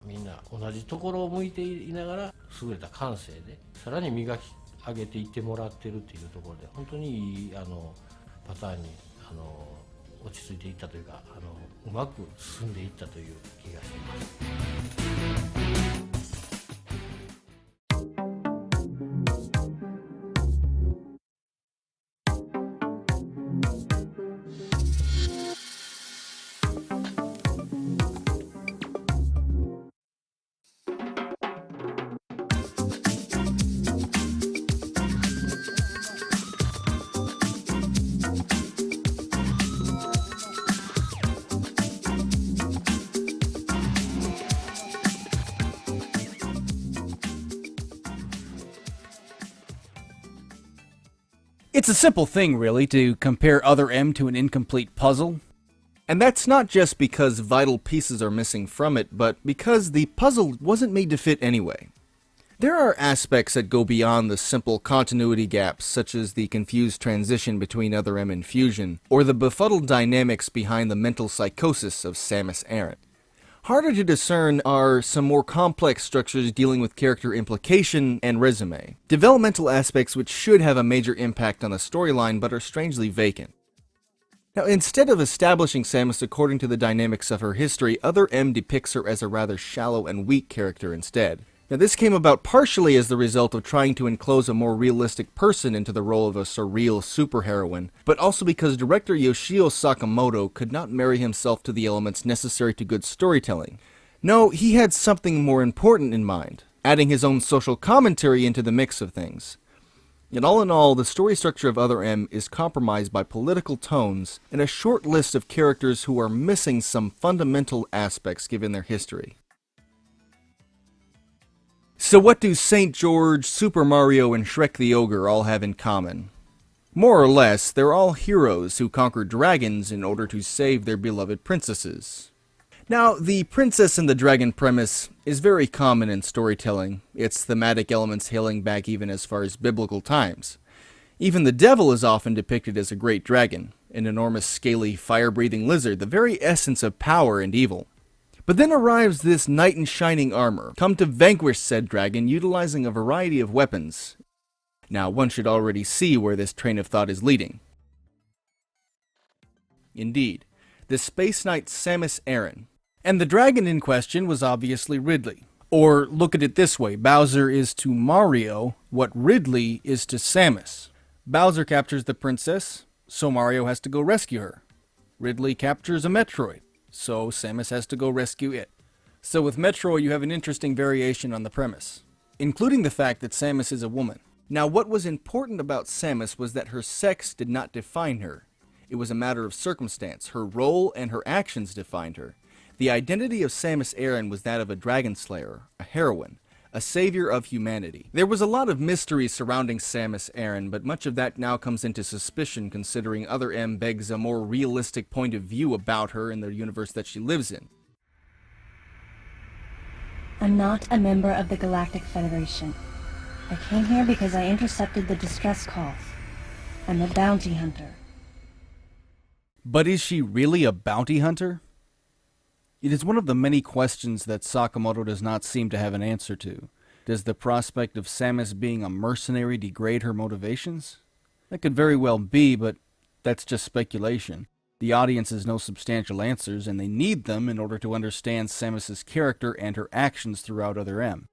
みんな同じところを向いていながら優れた感性でさらに磨き上げていってもらってるっていうところで本当にいいパターンに落ち着いていったというかうまく進んでいったという気がしています。It's a simple thing, really, to compare Other M to an incomplete puzzle. And that's not just because vital pieces are missing from it, but because the puzzle wasn't made to fit anyway. There are aspects that go beyond the simple continuity gaps, such as the confused transition between Other M and Fusion, or the befuddled dynamics behind the mental psychosis of Samus Aran. Harder to discern are some more complex structures dealing with character implication and resume. Developmental aspects which should have a major impact on the storyline but are strangely vacant. Now, instead of establishing Samus according to the dynamics of her history, Other M depicts her as a rather shallow and weak character instead. Now, this came about partially as the result of trying to enclose a more realistic person into the role of a surreal superheroine, but also because director Yoshio Sakamoto could not marry himself to the elements necessary to good storytelling. No, he had something more important in mind, adding his own social commentary into the mix of things. And all in all, the story structure of Other M is compromised by political tones and a short list of characters who are missing some fundamental aspects given their history. So what do St. George, Super Mario, and Shrek the Ogre all have in common? More or less, they're all heroes who conquer dragons in order to save their beloved princesses. Now, the princess and the dragon premise is very common in storytelling, its thematic elements hailing back even as far as biblical times. Even the devil is often depicted as a great dragon, an enormous scaly fire-breathing lizard, the very essence of power and evil. But then arrives this knight in shining armor, come to vanquish said dragon utilizing a variety of weapons. Now, one should already see where this train of thought is leading. Indeed, the Space Knight Samus Aran. And the dragon in question was obviously Ridley. Or, look at it this way, Bowser is to Mario what Ridley is to Samus. Bowser captures the princess, so Mario has to go rescue her. Ridley captures a Metroid, so Samus has to go rescue it. So with Metroid you have an interesting variation on the premise, including the fact that Samus is a woman. Now what was important about Samus was that her sex did not define her. It was a matter of circumstance. Her role and her actions defined her. The identity of Samus Aran was that of a dragon slayer, a heroine, a savior of humanity. There was a lot of mystery surrounding Samus Aran, but much of that now comes into suspicion considering Other M begs a more realistic point of view about her in the universe that she lives in. I'm not a member of the Galactic Federation. I came here because I intercepted the distress calls. I'm a bounty hunter. But is she really a bounty hunter? It is one of the many questions that Sakamoto does not seem to have an answer to. Does the prospect of Samus being a mercenary degrade her motivations? That could very well be, but that's just speculation. The audience has no substantial answers, and they need them in order to understand Samus's character and her actions throughout Other M.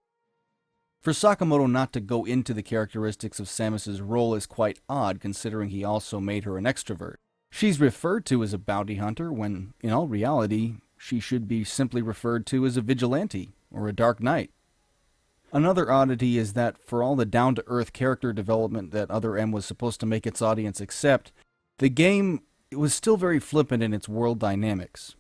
For Sakamoto not to go into the characteristics of Samus's role is quite odd, considering he also made her an extrovert. She's referred to as a bounty hunter when, in all reality, she should be simply referred to as a vigilante, or a dark knight. Another oddity is that for all the down-to-earth character development that Other M was supposed to make its audience accept, the game was still very flippant in its world dynamics.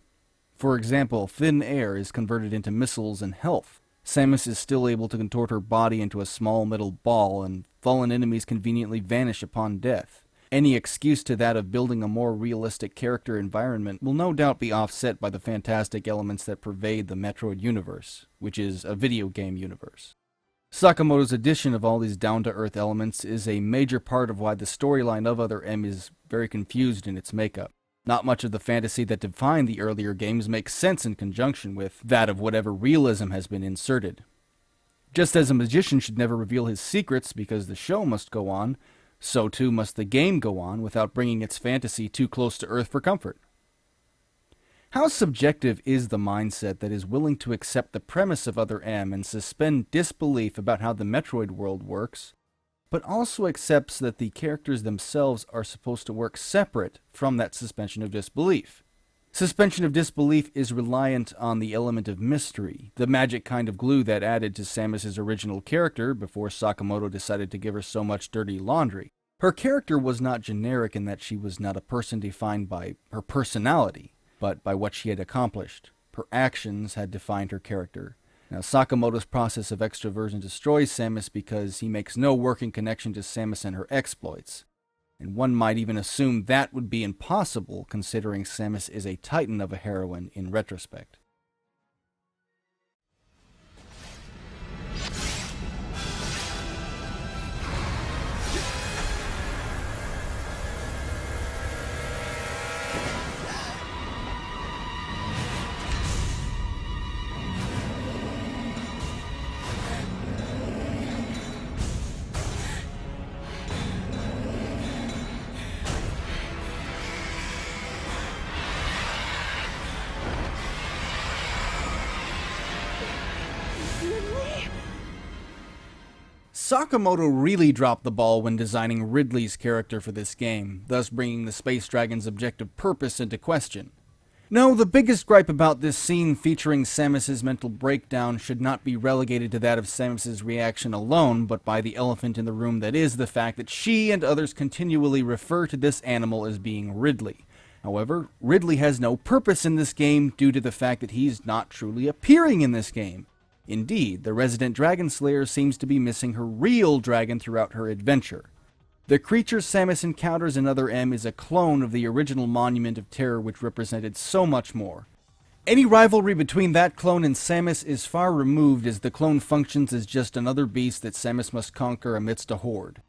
For example, thin air is converted into missiles and health. Samus is still able to contort her body into a small metal ball, and fallen enemies conveniently vanish upon death. Any excuse to that of building a more realistic character environment will no doubt be offset by the fantastic elements that pervade the Metroid universe, which is a video game universe. Sakamoto's addition of all these down-to-earth elements is a major part of why the storyline of Other M is very confused in its makeup. Not much of the fantasy that defined the earlier games makes sense in conjunction with that of whatever realism has been inserted. Just as a magician should never reveal his secrets because the show must go on, so too must the game go on without bringing its fantasy too close to earth for comfort. How subjective is the mindset that is willing to accept the premise of Other M and suspend disbelief about how the Metroid world works, but also accepts that the characters themselves are supposed to work separate from that suspension of disbelief? Suspension of disbelief is reliant on the element of mystery, the magic kind of glue that added to Samus's original character before Sakamoto decided to give her so much dirty laundry. Her character was not generic in that she was not a person defined by her personality, but by what she had accomplished. Her actions had defined her character. Now, Sakamoto's process of extroversion destroys Samus because he makes no working connection to Samus and her exploits. And one might even assume that would be impossible, considering Samus is a titan of a heroine in retrospect. Sakamoto really dropped the ball when designing Ridley's character for this game, thus bringing the Space Dragon's objective purpose into question. No, the biggest gripe about this scene featuring Samus's mental breakdown should not be relegated to that of Samus's reaction alone, but by the elephant in the room that is the fact that she and others continually refer to this animal as being Ridley. However, Ridley has no purpose in this game due to the fact that he's not truly appearing in this game. Indeed, the resident dragon slayer seems to be missing her real dragon throughout her adventure. The creature Samus encounters in Other M is a clone of the original Monument of Terror, which represented so much more. Any rivalry between that clone and Samus is far removed, as the clone functions as just another beast that Samus must conquer amidst a horde.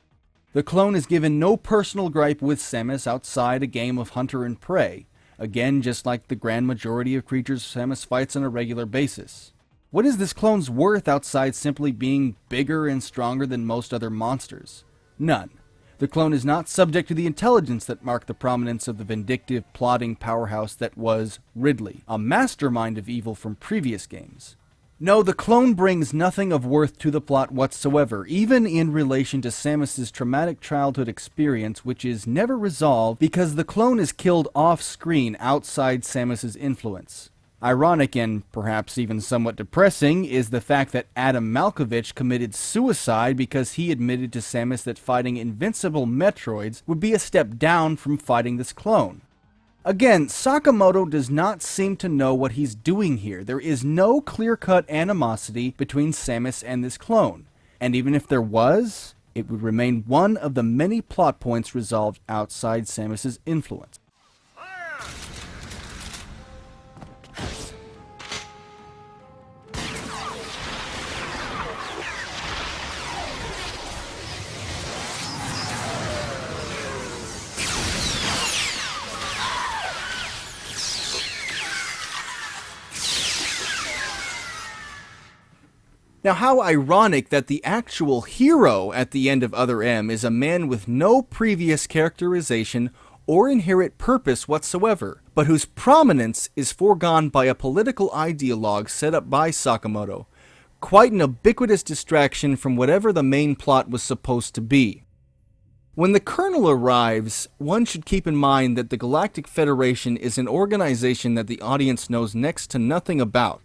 The clone is given no personal gripe with Samus outside a game of hunter and prey, again just like the grand majority of creatures Samus fights on a regular basis. What is this clone's worth outside simply being bigger and stronger than most other monsters? None. The clone is not subject to the intelligence that marked the prominence of the vindictive, plotting powerhouse that was Ridley, a mastermind of evil from previous games. No, the clone brings nothing of worth to the plot whatsoever, even in relation to Samus's traumatic childhood experience, which is never resolved because the clone is killed off-screen outside Samus's influence. Ironic and perhaps even somewhat depressing is the fact that Adam Malkovich committed suicide because he admitted to Samus that fighting invincible Metroids would be a step down from fighting this clone. Again, Sakamoto does not seem to know what he's doing here. There is no clear-cut animosity between Samus and this clone, and even if there was, it would remain one of the many plot points resolved outside Samus's influence. Now, how ironic that the actual hero at the end of Other M is a man with no previous characterization or inherent purpose whatsoever, but whose prominence is foregone by a political ideologue set up by Sakamoto. Quite an ubiquitous distraction from whatever the main plot was supposed to be. When the Colonel arrives, one should keep in mind that the Galactic Federation is an organization that the audience knows next to nothing about.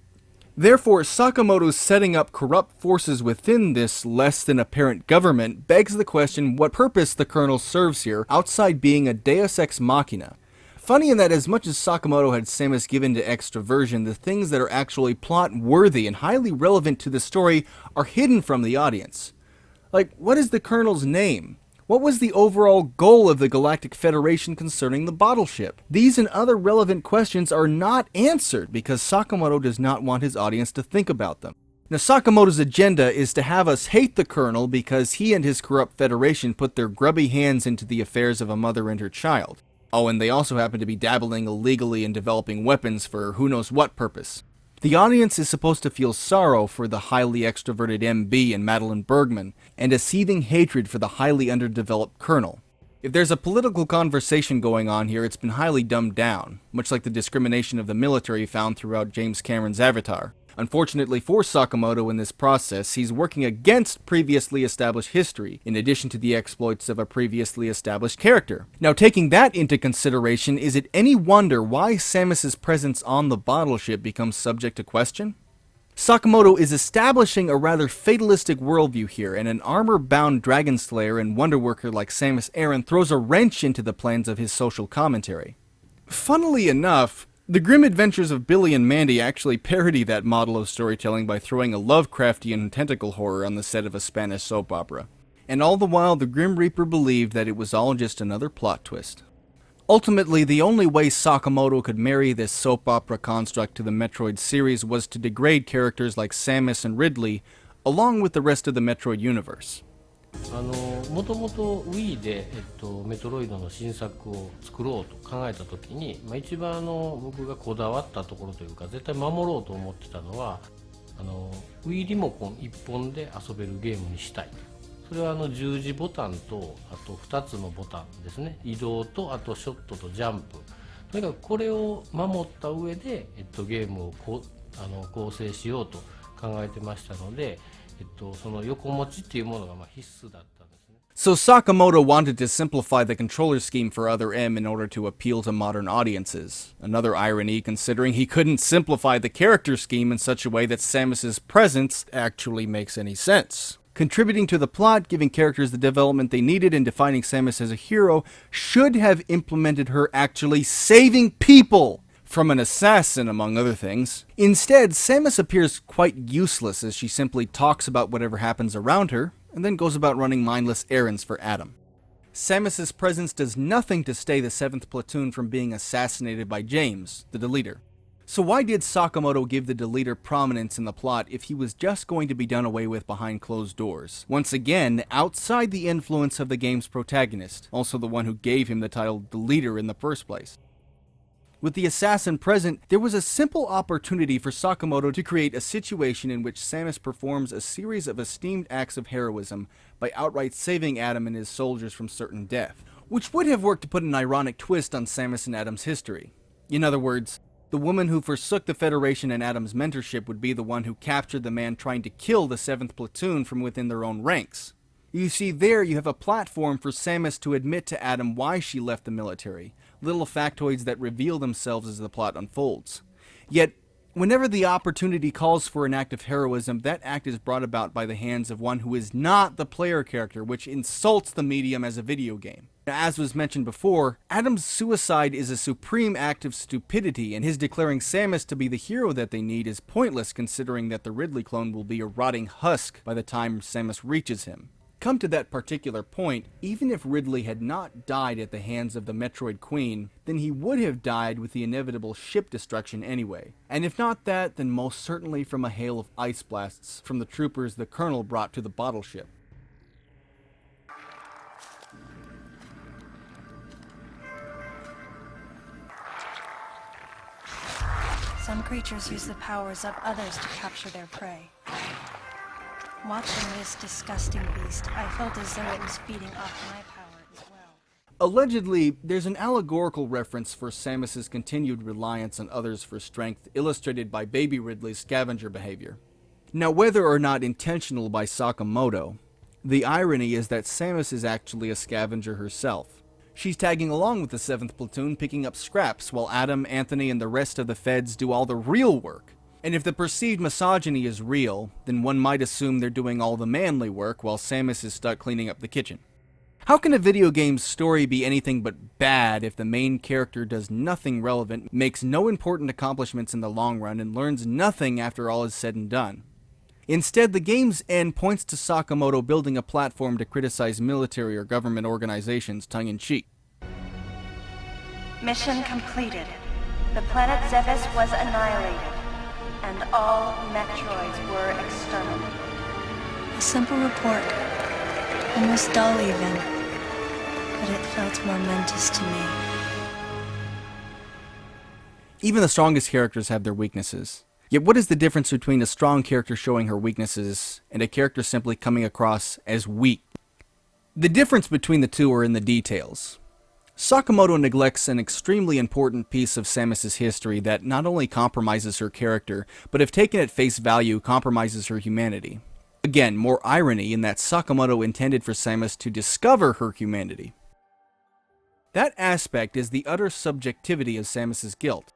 Therefore, Sakamoto's setting up corrupt forces within this less-than-apparent government begs the question what purpose the Colonel serves here, outside being a deus ex machina. Funny in that as much as Sakamoto had Samus given to extroversion, the things that are actually plot-worthy and highly relevant to the story are hidden from the audience. Like, what is the Colonel's name? What was the overall goal of the Galactic Federation concerning the bottle ship? These and other relevant questions are not answered because Sakamoto does not want his audience to think about them. Now, Sakamoto's agenda is to have us hate the Colonel because he and his corrupt federation put their grubby hands into the affairs of a mother and her child. Oh, and they also happen to be dabbling illegally in developing weapons for who knows what purpose. The audience is supposed to feel sorrow for the highly extroverted MB and Madeline Bergman, and a seething hatred for the highly underdeveloped Colonel. If there's a political conversation going on here, it's been highly dumbed down, much like the discrimination of the military found throughout James Cameron's Avatar. Unfortunately for Sakamoto in this process, he's working against previously established history, in addition to the exploits of a previously established character. Now, taking that into consideration, is it any wonder why Samus's presence on the bottle ship becomes subject to question? Sakamoto is establishing a rather fatalistic worldview here, and an armor-bound dragon slayer and wonderworker like Samus Aran throws a wrench into the plans of his social commentary. Funnily enough, the grim adventures of Billy and Mandy actually parody that model of storytelling by throwing a Lovecraftian tentacle horror on the set of a Spanish soap opera. And all the while, the Grim Reaper believed that it was all just another plot twist. Ultimately, the only way Sakamoto could marry this soap opera construct to the Metroid series was to degrade characters like Samus and Ridley, along with the rest of the Metroid universe. もともと Wii で、メトロイドの新作を作ろうと考えたときに、一番僕がこだわったところというか絶対守ろうと思ってたのはWii リモコン1本で遊べるゲームにしたい。それは十字ボタンとあと2つのボタンですね。移動とあとショットとジャンプ。とにかくこれを守った上で、ゲームを構成しようと考えてましたので。その横持ちっていうものが必須だったんですね。So Sakamoto wanted to simplify the controller scheme for Other M in order to appeal to modern audiences. Another irony considering he couldn't simplify the character scheme in such a way that Samus's presence actually makes any sense. Contributing to the plot, giving characters the development they needed, and defining Samus as a hero should have implemented her actually saving people from an assassin, among other things. Instead, Samus appears quite useless as she simply talks about whatever happens around her, and then goes about running mindless errands for Adam. Samus's presence does nothing to stay the 7th Platoon from being assassinated by James, the deleter. So why did Sakamoto give the deleter prominence in the plot if he was just going to be done away with behind closed doors? Once again, outside the influence of the game's protagonist, also the one who gave him the title deleter in the first place. With the assassin present, there was a simple opportunity for Sakamoto to create a situation in which Samus performs a series of esteemed acts of heroism by outright saving Adam and his soldiers from certain death, which would have worked to put an ironic twist on Samus and Adam's history. In other words, the woman who forsook the Federation and Adam's mentorship would be the one who captured the man trying to kill the 7th Platoon from within their own ranks. You see, there you have a platform for Samus to admit to Adam why she left the military, little factoids that reveal themselves as the plot unfolds. Yet, whenever the opportunity calls for an act of heroism, that act is brought about by the hands of one who is not the player character, which insults the medium as a video game. As was mentioned before, Adam's suicide is a supreme act of stupidity, and his declaring Samus to be the hero that they need is pointless considering that the Ridley clone will be a rotting husk by the time Samus reaches him. Come to that particular point, even if Ridley had not died at the hands of the Metroid Queen, then he would have died with the inevitable ship destruction anyway. And if not that, then most certainly from a hail of ice blasts from the troopers the Colonel brought to the bottle ship. Some creatures use the powers of others to capture their prey. Watching this disgusting beast, I felt as though it was feeding off my power as well. Allegedly, there's an allegorical reference for Samus's continued reliance on others for strength, illustrated by Baby Ridley's scavenger behavior. Now, whether or not intentional by Sakamoto, the irony is that Samus is actually a scavenger herself. She's tagging along with the 7th Platoon, picking up scraps, while Adam, Anthony, and the rest of the feds do all the real work. And if the perceived misogyny is real, then one might assume they're doing all the manly work while Samus is stuck cleaning up the kitchen. How can a video game's story be anything but bad if the main character does nothing relevant, makes no important accomplishments in the long run, and learns nothing after all is said and done? Instead, the game's end points to Sakamoto building a platform to criticize military or government organizations tongue-in-cheek. Mission completed. The planet Zephyr was annihilated, and all Metroids were exterminated. A simple report, almost dull even, but it felt momentous to me. Even the strongest characters have their weaknesses. Yet what is the difference between a strong character showing her weaknesses and a character simply coming across as weak? The difference between the two are in the details. Sakamoto neglects an extremely important piece of Samus's history that not only compromises her character, but if taken at face value, compromises her humanity. Again, more irony in that Sakamoto intended for Samus to discover her humanity. That aspect is the utter subjectivity of Samus's guilt.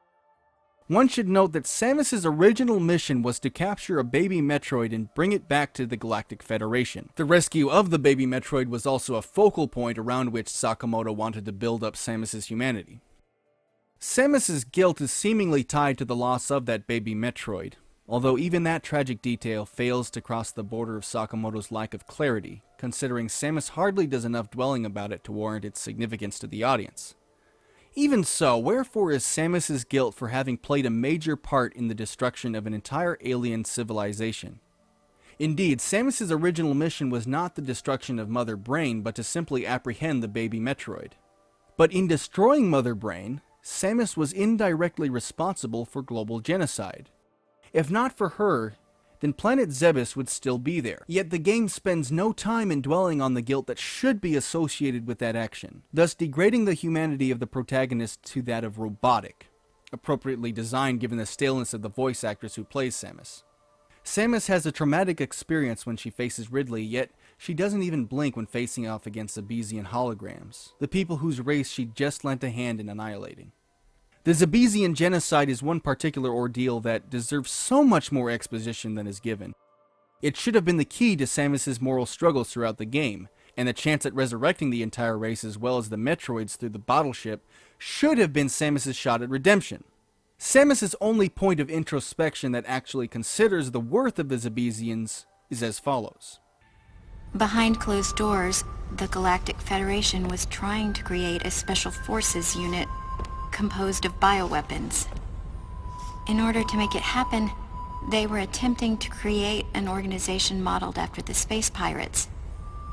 One should note that Samus's original mission was to capture a baby Metroid and bring it back to the Galactic Federation. The rescue of the baby Metroid was also a focal point around which Sakamoto wanted to build up Samus's humanity. Samus's guilt is seemingly tied to the loss of that baby Metroid, although even that tragic detail fails to cross the border of Sakamoto's lack of clarity, considering Samus hardly does enough dwelling about it to warrant its significance to the audience. Even so, wherefore is Samus's guilt for having played a major part in the destruction of an entire alien civilization? Indeed, Samus's original mission was not the destruction of Mother Brain, but to simply apprehend the baby Metroid. But in destroying Mother Brain, Samus was indirectly responsible for global genocide. If not for her, then planet Zebes would still be there. Yet the game spends no time in dwelling on the guilt that should be associated with that action, thus degrading the humanity of the protagonist to that of robotic, appropriately designed given the staleness of the voice actress who plays Samus. Samus has a traumatic experience when she faces Ridley, yet she doesn't even blink when facing off against Zebesian holograms, the people whose race she just lent a hand in annihilating. The Zebesian genocide is one particular ordeal that deserves so much more exposition than is given. It should have been the key to Samus's moral struggles throughout the game, and the chance at resurrecting the entire race as well as the Metroids through the battleship should have been Samus's shot at redemption. Samus's only point of introspection that actually considers the worth of the Zebesians is as follows. Behind closed doors, the Galactic Federation was trying to create a special forces unit composed of bioweapons. In order to make it happen, they were attempting to create an organization modeled after the space pirates,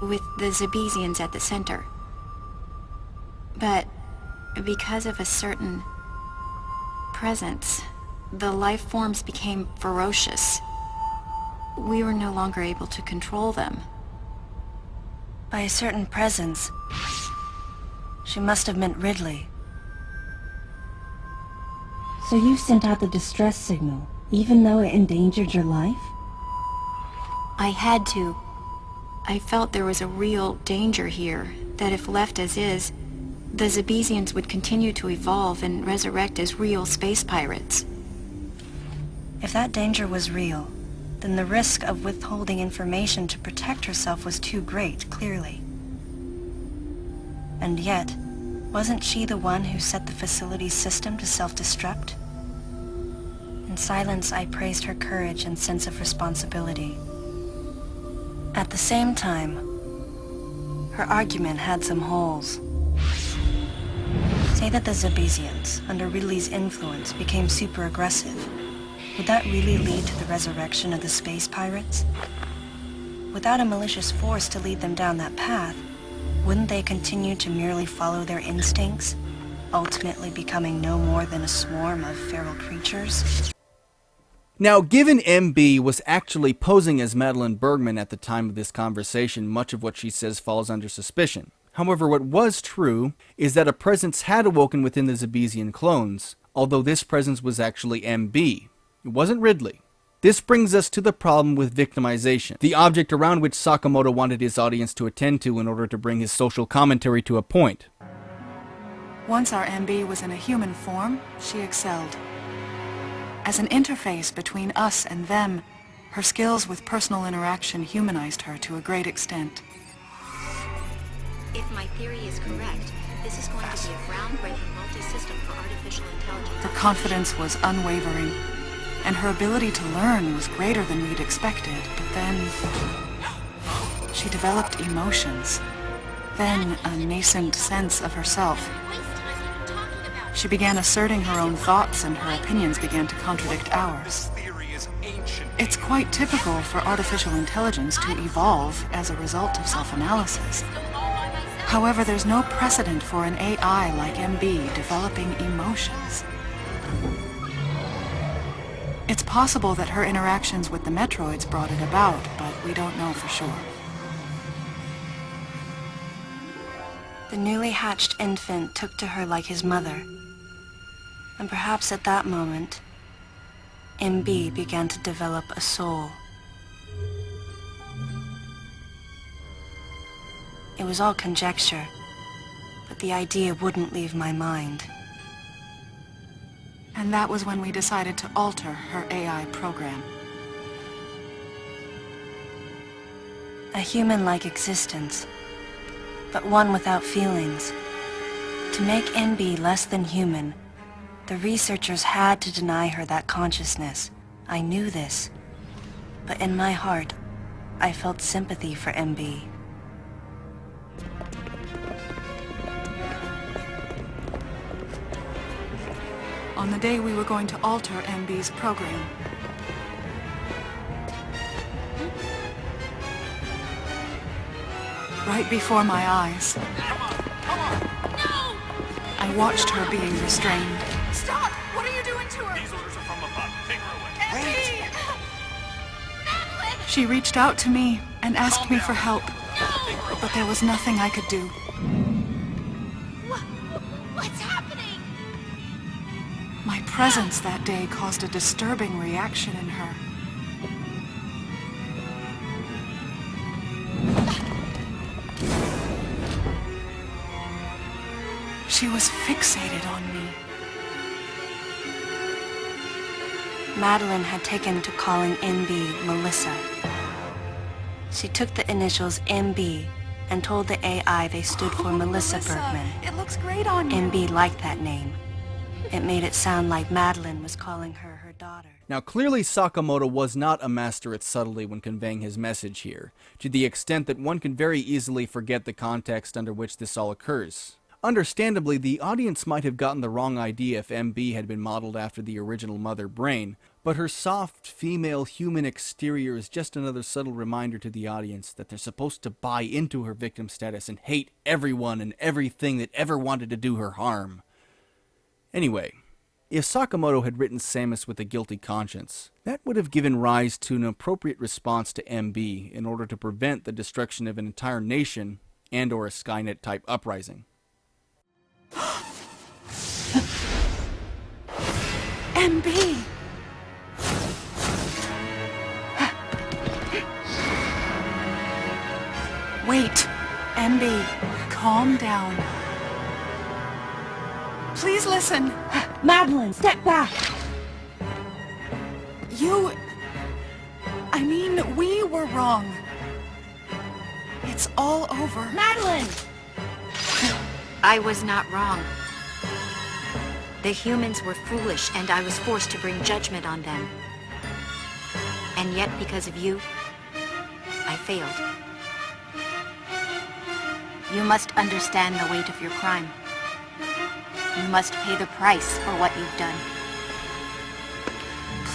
with the Zebesians at the center. But because of a certain presence, the life forms became ferocious. We were no longer able to control them. By a certain presence, she must have meant Ridley. So you sent out the distress signal, even though it endangered your life? I had to. I felt there was a real danger here, that if left as is, the Zebesians would continue to evolve and resurrect as real space pirates. If that danger was real, then the risk of withholding information to protect herself was too great, clearly. And yet, wasn't she the one who set the facility's system to self-destruct? In silence, I praised her courage and sense of responsibility. At the same time, her argument had some holes. Say that the Zebesians, under Ridley's influence, became super aggressive. Would that really lead to the resurrection of the space pirates? Without a malicious force to lead them down that path, wouldn't they continue to merely follow their instincts, ultimately becoming no more than a swarm of feral creatures? Now, given MB was actually posing as Madeline Bergman at the time of this conversation, much of what she says falls under suspicion. However, what was true is that a presence had awoken within the Zebesian clones, although this presence was actually MB. It wasn't Ridley. This brings us to the problem with victimization, the object around which Sakamoto wanted his audience to attend to in order to bring his social commentary to a point. Once our MB was in a human form, she excelled. As an interface between us and them, her skills with personal interaction humanized her to a great extent. If my theory is correct, this is going to be a groundbreaking multi-system for artificial intelligence. Her confidence was unwavering, and her ability to learn was greater than we'd expected. But then she developed emotions, then a nascent sense of herself. She began asserting her own thoughts, and her opinions began to contradict ours. It's quite typical for artificial intelligence to evolve as a result of self-analysis. However, there's no precedent for an AI like MB developing emotions. It's possible that her interactions with the Metroids brought it about, but we don't know for sure. The newly hatched infant took to her like his mother. And perhaps at that moment, MB began to develop a soul. It was all conjecture, but the idea wouldn't leave my mind. And that was when we decided to alter her AI program. A human-like existence, but one without feelings. To make MB less than human, the researchers had to deny her that consciousness. I knew this, but in my heart, I felt sympathy for MB. On the day we were going to alter MB's program, right before my eyes, I watched her being restrained. Stop! What are you doing to her? These orders are from above. Take her away. Wait! Madeline! She reached out to me and asked me for help, No! but there was nothing I could do. What's happening? My presence that day caused a disturbing reaction in her. She was fixated on me. Madeline had taken to calling MB Melissa. She took the initials MB and told the AI they stood for Melissa Bergman. It looks great on you. MB liked that name. It made it sound like Madeline was calling her her daughter. Now, clearly Sakamoto was not a master at subtlety when conveying his message here, to the extent that one can very easily forget the context under which this all occurs. Understandably, the audience might have gotten the wrong idea if MB had been modeled after the original mother brain, but her soft, female human exterior is just another subtle reminder to the audience that they're supposed to buy into her victim status and hate everyone and everything that ever wanted to do her harm. Anyway, if Sakamoto had written Samus with a guilty conscience, that would have given rise to an appropriate response to MB in order to prevent the destruction of an entire nation and or a Skynet-type uprising. MB! Wait, MB, calm down. Please listen. Madeline, step back! We were wrong. It's all over. Madeline! I was not wrong. The humans were foolish, and I was forced to bring judgment on them. And yet, because of you, I failed. You must understand the weight of your crime. You must pay the price for what you've done.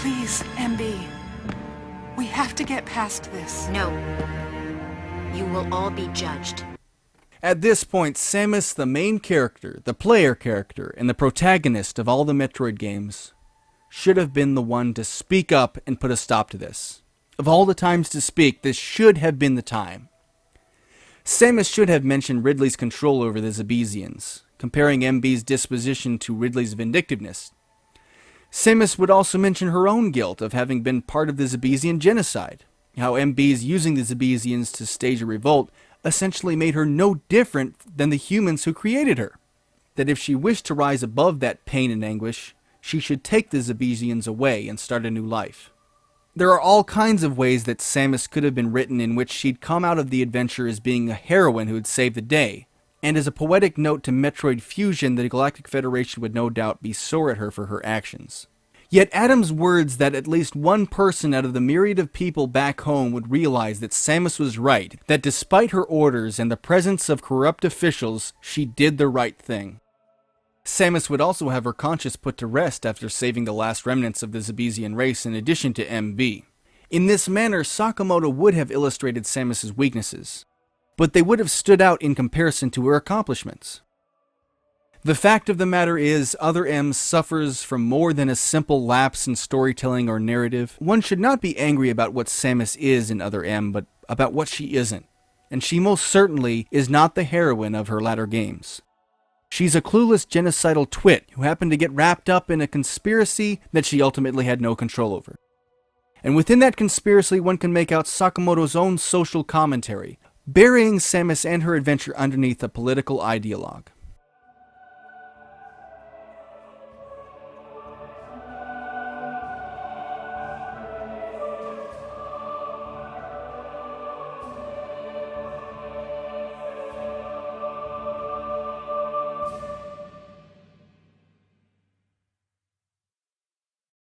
Please, MB. We have to get past this. No. You will all be judged. At this point, Samus, the main character, the player character, and the protagonist of all the Metroid games, should have been the one to speak up and put a stop to this. Of all the times to speak, this should have been the time. Samus should have mentioned Ridley's control over the Zebesians, comparing MB's disposition to Ridley's vindictiveness. Samus would also mention her own guilt of having been part of the Zebesian genocide, how MB's using the Zebesians to stage a revolt essentially made her no different than the humans who created her. That if she wished to rise above that pain and anguish, she should take the Zebesians away and start a new life. There are all kinds of ways that Samus could have been written in which she'd come out of the adventure as being a heroine who had saved the day, and as a poetic note to Metroid Fusion, the Galactic Federation would no doubt be sore at her for her actions. Yet Adam's words that at least one person out of the myriad of people back home would realize that Samus was right, that despite her orders and the presence of corrupt officials, she did the right thing. Samus would also have her conscience put to rest after saving the last remnants of the Zebesian race in addition to MB. In this manner, Sakamoto would have illustrated Samus's weaknesses, but they would have stood out in comparison to her accomplishments. The fact of the matter is, Other M suffers from more than a simple lapse in storytelling or narrative. One should not be angry about what Samus is in Other M, but about what she isn't. And she most certainly is not the heroine of her latter games. She's a clueless genocidal twit who happened to get wrapped up in a conspiracy that she ultimately had no control over. And within that conspiracy, one can make out Sakamoto's own social commentary, burying Samus and her adventure underneath a political ideologue.